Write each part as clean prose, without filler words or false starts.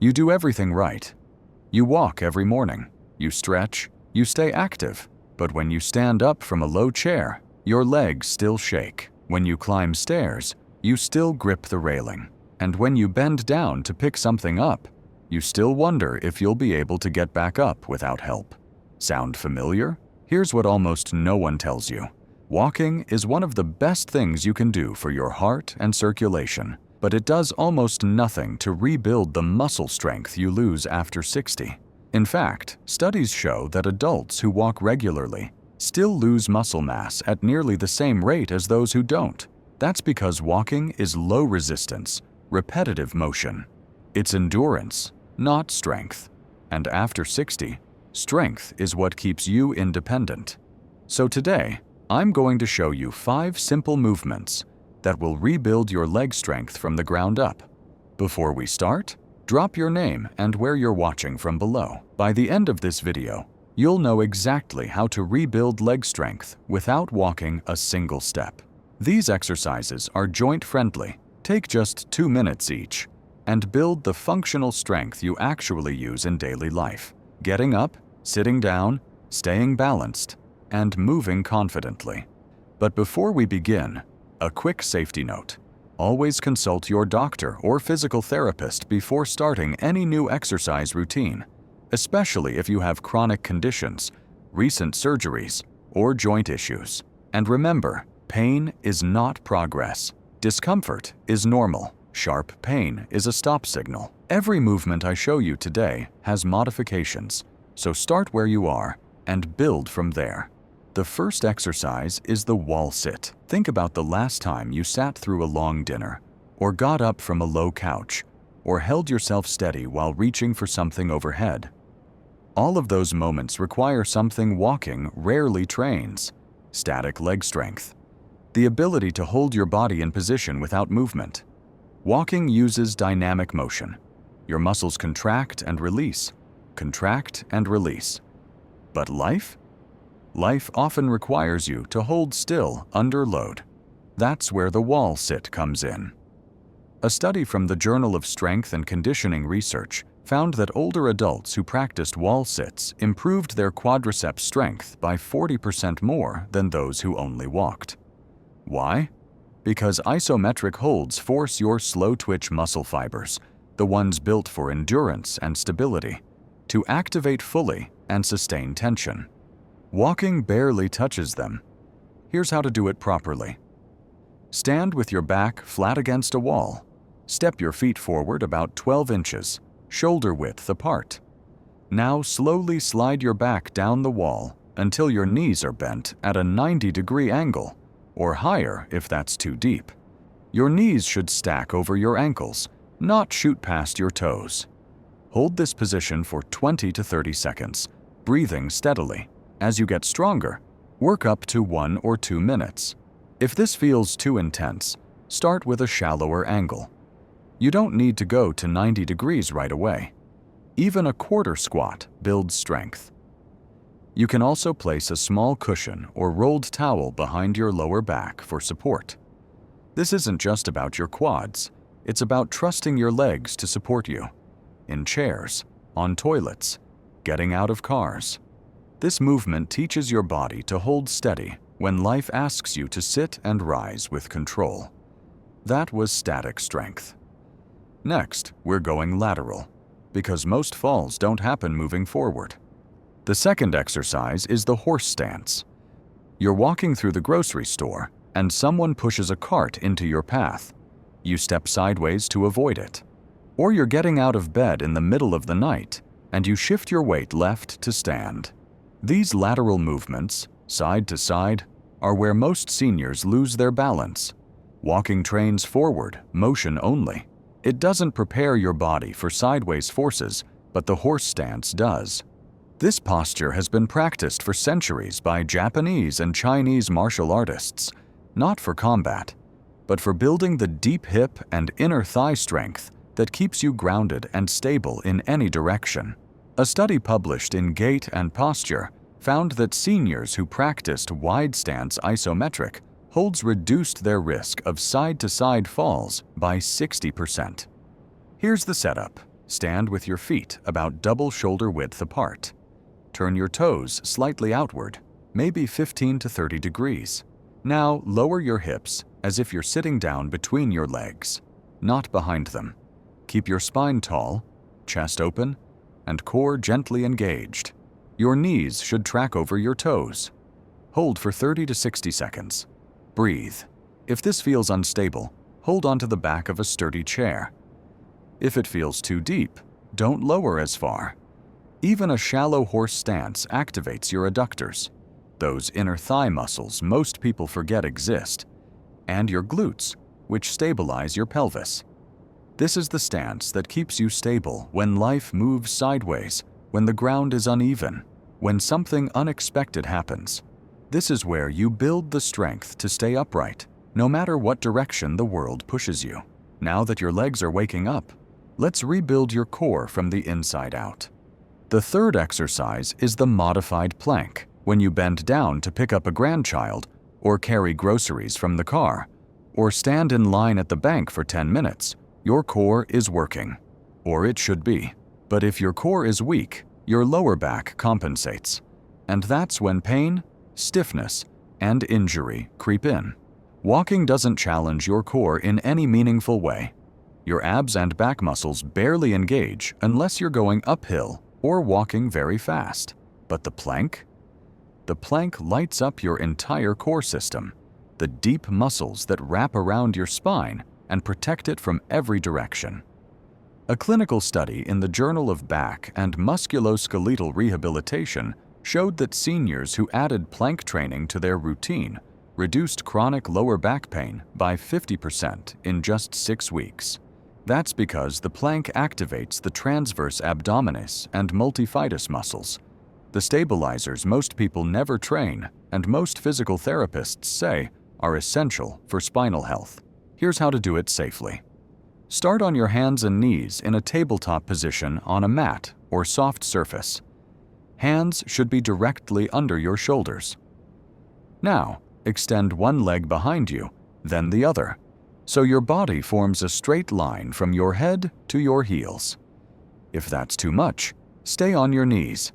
You do everything right. You walk every morning, you stretch, you stay active, but when you stand up from a low chair, your legs still shake. When you climb stairs, you still grip the railing. And when you bend down to pick something up, you still wonder if you'll be able to get back up without help. Sound familiar? Here's what almost no one tells you. Walking is one of the best things you can do for your heart and circulation, but it does almost nothing to rebuild the muscle strength you lose after 60. In fact, studies show that adults who walk regularly still lose muscle mass at nearly the same rate as those who don't. That's because walking is low resistance, repetitive motion. It's endurance, not strength. And after 60, strength is what keeps you independent. So today, I'm going to show you 5 simple movements that will rebuild your leg strength from the ground up. Before we start, drop your name and where you're watching from below. By the end of this video, you'll know exactly how to rebuild leg strength without walking a single step. These exercises are joint-friendly, take just 2 minutes each, and build the functional strength you actually use in daily life. Getting up, sitting down, staying balanced, and moving confidently. But before we begin, a quick safety note. Always consult your doctor or physical therapist before starting any new exercise routine, especially if you have chronic conditions, recent surgeries, or joint issues. And remember, pain is not progress. Discomfort is normal. Sharp pain is a stop signal. Every movement I show you today has modifications, so start where you are and build from there. The first exercise is the wall sit. Think about the last time you sat through a long dinner, or got up from a low couch, or held yourself steady while reaching for something overhead. All of those moments require something walking rarely trains: static leg strength. The ability to hold your body in position without movement. Walking uses dynamic motion. Your muscles contract and release, contract and release. But life? Life often requires you to hold still under load. That's where the wall sit comes in. A study from the Journal of Strength and Conditioning Research found that older adults who practiced wall sits improved their quadriceps strength by 40% more than those who only walked. Why? Because isometric holds force your slow-twitch muscle fibers, the ones built for endurance and stability, to activate fully and sustain tension. Walking barely touches them. Here's how to do it properly. Stand with your back flat against a wall. Step your feet forward about 12 inches, shoulder width apart. Now slowly slide your back down the wall until your knees are bent at a 90-degree angle, or higher if that's too deep. Your knees should stack over your ankles, not shoot past your toes. Hold this position for 20 to 30 seconds, breathing steadily. As you get stronger, work up to 1 or 2 minutes. If this feels too intense, start with a shallower angle. You don't need to go to 90 degrees right away. Even a quarter squat builds strength. You can also place a small cushion or rolled towel behind your lower back for support. This isn't just about your quads, it's about trusting your legs to support you. In chairs, on toilets, getting out of cars. This movement teaches your body to hold steady when life asks you to sit and rise with control. That was static strength. Next, we're going lateral, because most falls don't happen moving forward. The second exercise is the horse stance. You're walking through the grocery store, and someone pushes a cart into your path. You step sideways to avoid it. Or you're getting out of bed in the middle of the night, and you shift your weight left to stand. These lateral movements, side to side, are where most seniors lose their balance. Walking trains forward, motion only. It doesn't prepare your body for sideways forces, but the horse stance does. This posture has been practiced for centuries by Japanese and Chinese martial artists, not for combat, but for building the deep hip and inner thigh strength that keeps you grounded and stable in any direction. A study published in Gait and Posture found that seniors who practiced wide stance isometric holds reduced their risk of side-to-side falls by 60%. Here's the setup. Stand with your feet about double shoulder width apart. Turn your toes slightly outward, maybe 15 to 30 degrees. Now lower your hips as if you're sitting down between your legs, not behind them. Keep your spine tall, chest open, and core gently engaged. Your knees should track over your toes. Hold for 30 to 60 seconds. Breathe. If this feels unstable, hold onto the back of a sturdy chair. If it feels too deep, don't lower as far. Even a shallow horse stance activates your adductors, those inner thigh muscles most people forget exist, and your glutes, which stabilize your pelvis. This is the stance that keeps you stable when life moves sideways, when the ground is uneven, when something unexpected happens. This is where you build the strength to stay upright, no matter what direction the world pushes you. Now that your legs are waking up, let's rebuild your core from the inside out. The third exercise is the modified plank. When you bend down to pick up a grandchild, or carry groceries from the car, or stand in line at the bank for 10 minutes, your core is working, or it should be. But if your core is weak, your lower back compensates. And that's when pain, stiffness, and injury creep in. Walking doesn't challenge your core in any meaningful way. Your abs and back muscles barely engage unless you're going uphill or walking very fast. But the plank? The plank lights up your entire core system, the deep muscles that wrap around your spine and protect it from every direction. A clinical study in the Journal of Back and Musculoskeletal Rehabilitation showed that seniors who added plank training to their routine reduced chronic lower back pain by 50% in just 6 weeks. That's because the plank activates the transverse abdominis and multifidus muscles, the stabilizers most people never train and most physical therapists say are essential for spinal health. Here's how to do it safely. Start on your hands and knees in a tabletop position on a mat or soft surface. Hands should be directly under your shoulders. Now, extend one leg behind you, then the other, so your body forms a straight line from your head to your heels. If that's too much, stay on your knees.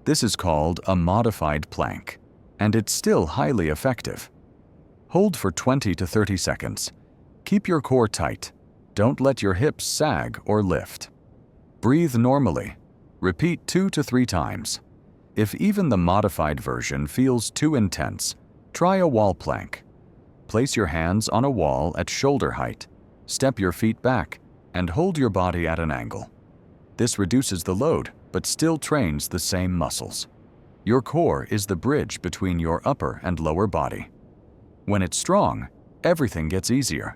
This is called a modified plank, and it's still highly effective. Hold for 20 to 30 seconds. Keep your core tight. Don't let your hips sag or lift. Breathe normally. Repeat 2 to 3 times. If even the modified version feels too intense, try a wall plank. Place your hands on a wall at shoulder height, step your feet back, and hold your body at an angle. This reduces the load, but still trains the same muscles. Your core is the bridge between your upper and lower body. When it's strong, everything gets easier.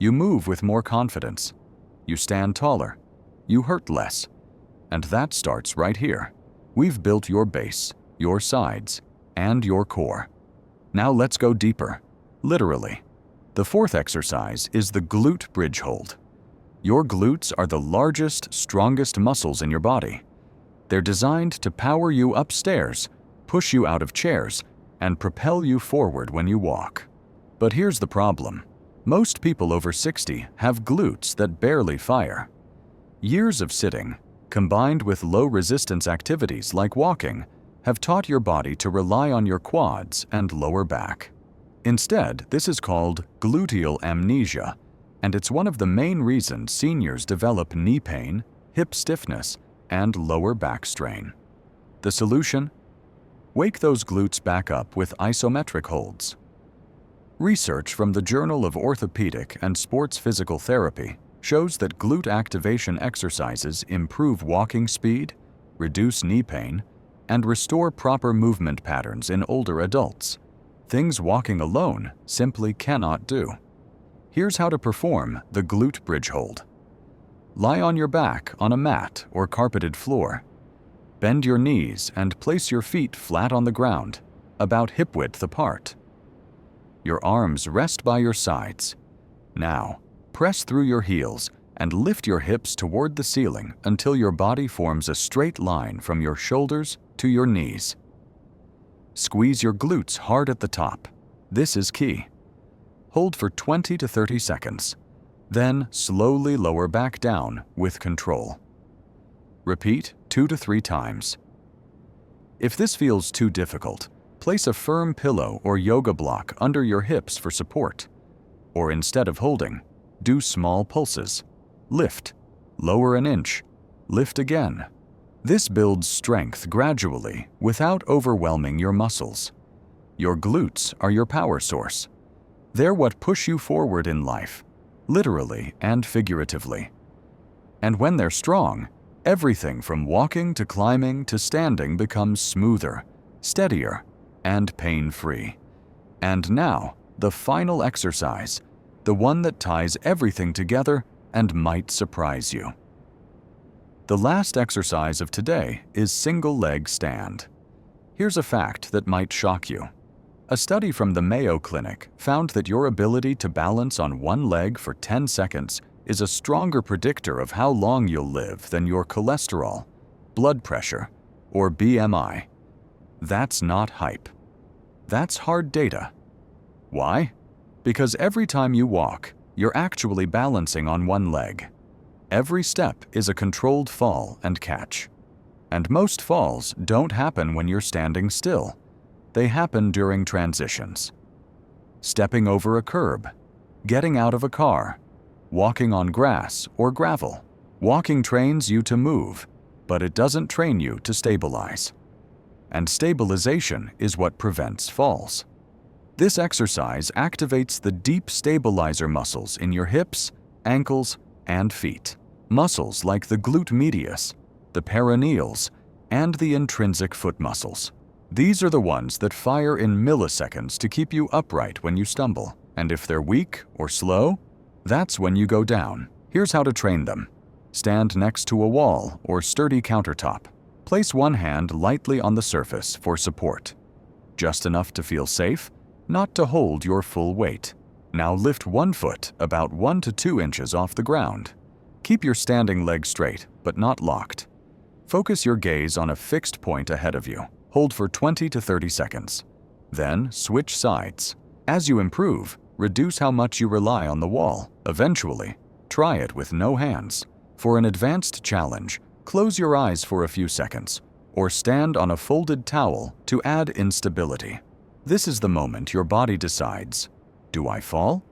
You move with more confidence. You stand taller. You hurt less. And that starts right here. We've built your base, your sides, and your core. Now let's go deeper, literally. The fourth exercise is the glute bridge hold. Your glutes are the largest, strongest muscles in your body. They're designed to power you upstairs, push you out of chairs, and propel you forward when you walk. But here's the problem. Most people over 60 have glutes that barely fire. Years of sitting, combined with low-resistance activities like walking, have taught your body to rely on your quads and lower back. Instead, this is called gluteal amnesia, and it's one of the main reasons seniors develop knee pain, hip stiffness, and lower back strain. The solution? Wake those glutes back up with isometric holds. Research from the Journal of Orthopedic and Sports Physical Therapy shows that glute activation exercises improve walking speed, reduce knee pain, and restore proper movement patterns in older adults, things walking alone simply cannot do. Here's how to perform the glute bridge hold. Lie on your back on a mat or carpeted floor. Bend your knees and place your feet flat on the ground, about hip width apart. Your arms rest by your sides. Now, press through your heels and lift your hips toward the ceiling until your body forms a straight line from your shoulders to your knees. Squeeze your glutes hard at the top. This is key. Hold for 20 to 30 seconds. Then slowly lower back down with control. Repeat 2 to 3 times. If this feels too difficult, place a firm pillow or yoga block under your hips for support. Or instead of holding, do small pulses. Lift, lower an inch, lift again. This builds strength gradually without overwhelming your muscles. Your glutes are your power source. They're what push you forward in life, literally and figuratively. And when they're strong, everything from walking to climbing to standing becomes smoother, steadier, and pain-free. And now, the final exercise, the one that ties everything together and might surprise you. The last exercise of today is single leg stand. Here's a fact that might shock you. A study from the Mayo Clinic found that your ability to balance on one leg for 10 seconds is a stronger predictor of how long you'll live than your cholesterol, blood pressure, or BMI. That's not hype. That's hard data. Why? Because every time you walk, you're actually balancing on one leg. Every step is a controlled fall and catch. And most falls don't happen when you're standing still. They happen during transitions. Stepping over a curb, getting out of a car, walking on grass or gravel. Walking trains you to move, but it doesn't train you to stabilize. And stabilization is what prevents falls. This exercise activates the deep stabilizer muscles in your hips, ankles, and feet. Muscles like the glute medius, the peroneals, and the intrinsic foot muscles. These are the ones that fire in milliseconds to keep you upright when you stumble. And if they're weak or slow, that's when you go down. Here's how to train them. Stand next to a wall or sturdy countertop. Place one hand lightly on the surface for support. Just enough to feel safe, not to hold your full weight. Now lift one foot about 1 to 2 inches off the ground. Keep your standing leg straight, but not locked. Focus your gaze on a fixed point ahead of you. Hold for 20 to 30 seconds. Then switch sides. As you improve, reduce how much you rely on the wall. Eventually, try it with no hands. For an advanced challenge, close your eyes for a few seconds, or stand on a folded towel to add instability. This is the moment your body decides, do I fall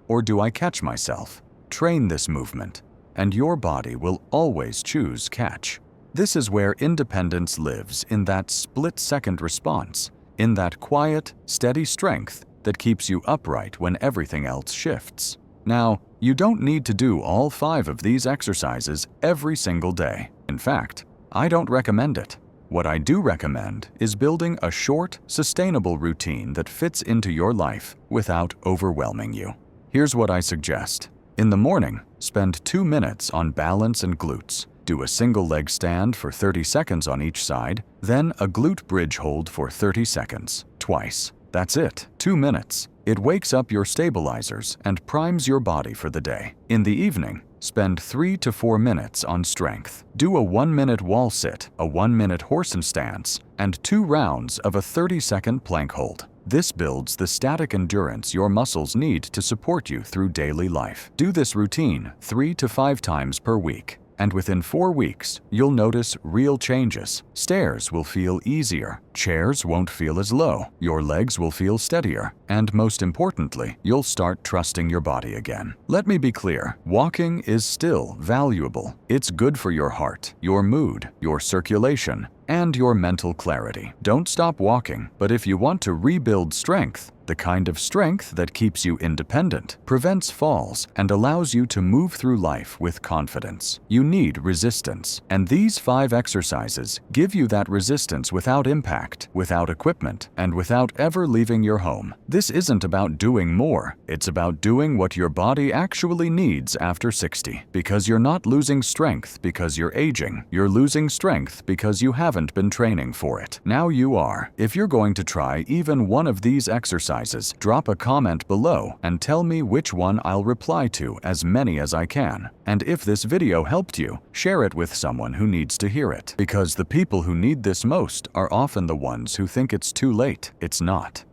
or do I catch myself? Train this movement, and your body will always choose catch. This is where independence lives, in that split-second response, in that quiet, steady strength that keeps you upright when everything else shifts. Now, you don't need to do all 5 of these exercises every single day. In fact, I don't recommend it. What I do recommend is building a short, sustainable routine that fits into your life without overwhelming you. Here's what I suggest. In the morning, spend 2 minutes on balance and glutes. Do a single leg stand for 30 seconds on each side, then a glute bridge hold for 30 seconds, twice. That's it, 2 minutes. It wakes up your stabilizers and primes your body for the day. In the evening, spend 3 to 4 minutes on strength. Do a 1-minute wall sit, a 1-minute horse and stance, and 2 rounds of a 30-second plank hold. This builds the static endurance your muscles need to support you through daily life. Do this routine 3 to 5 times per week. And within 4 weeks, you'll notice real changes. Stairs will feel easier, chairs won't feel as low, your legs will feel steadier, and most importantly, you'll start trusting your body again. Let me be clear, walking is still valuable. It's good for your heart, your mood, your circulation, and your mental clarity. Don't stop walking, but if you want to rebuild strength, the kind of strength that keeps you independent, prevents falls, and allows you to move through life with confidence, you need resistance. And these 5 exercises give you that resistance without impact, without equipment, and without ever leaving your home. This isn't about doing more, it's about doing what your body actually needs after 60. Because you're not losing strength because you're aging, you're losing strength because you haven't been training for it. Now you are. If you're going to try even one of these exercises, drop a comment below and tell me which one I'll reply to, as many as I can. And if this video helped you, share it with someone who needs to hear it. Because the people who need this most are often the ones who think it's too late. It's not.